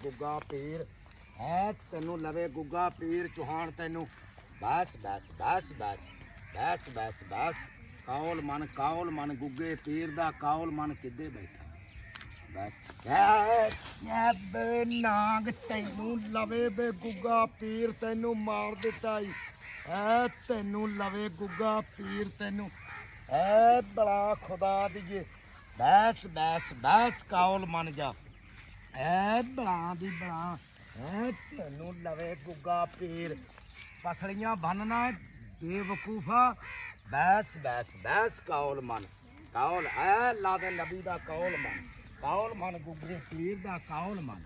गुग्गा पीर है तेनू लवे गुग्गा पीर चौहान तेनू बस बस बस बस बस बस बस काउल मन गुग्गे पीर दा काउल मन किदे बैठा बस बे नाग तेनू लवे बे गुग्गा पीर तेनू मार दिता है तेनू लवे गुग्गा पीर तेनू है बड़ा खुदा दिए बस बस बस काउल मन जा है बड़ा दी बड़ा है तेनू लवे गुग्गा पीर पसलियां बनना बेवकूफा बस बस बस काउल मन काउल है ला दे नबी दा काउल मन गुग्गे पीर दा काउल मन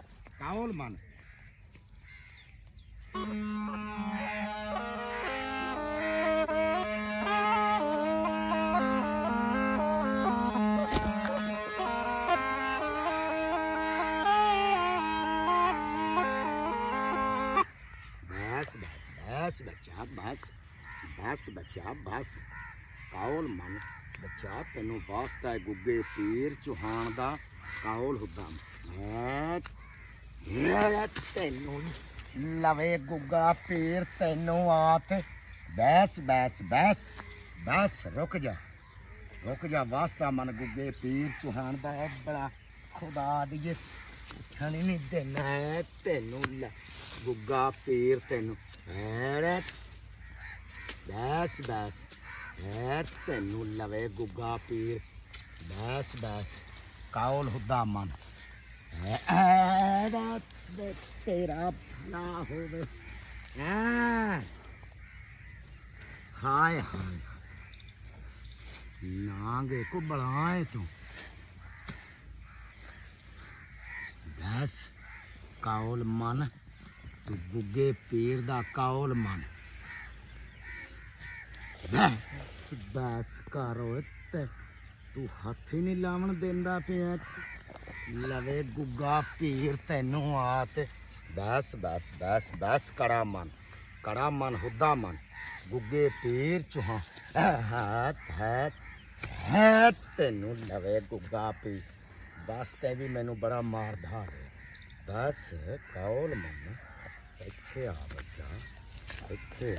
बस बस बस बच्चा बस बस बच्चा बस काउल मन बच्चा तेनू वास्ता है गुग्गे पीर चौहान दा काउल हुदा है तेनू लवे गुग्गा पीर तेनू आत बस बस बस बस रुक जा वास्ता मन गुग्गे पीर चौहान दा है बड़ा खुदा दिए उठन ही नहीं देना है तेनू गुग्गा पीर तेनू है बस बस है तेनू लवे गुग्गा पीर बस बस काउल हुदा मन तेरा ना होवे हाय हाय नांगे को बड़ाए तू बस काउल मन तू गुग्गे पीर दा काउल मन बस करो तू हथ ही नहीं लावन देंदा पिया लवे गुग्गा पीर तेनू आत बस बस बस बस कड़ा मन हुदा मन गुग्गे पीर चौहान है तेनू लवे गुग्गा पीर बस ते भी मैनू बड़ा मार धार बस काउल मन इत्थे आ बच्चा इत्थे आ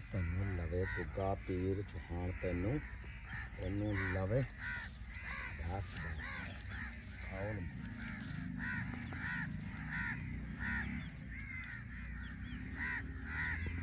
तेनू लवे गुग्गा पीर चौहान तेनू लवे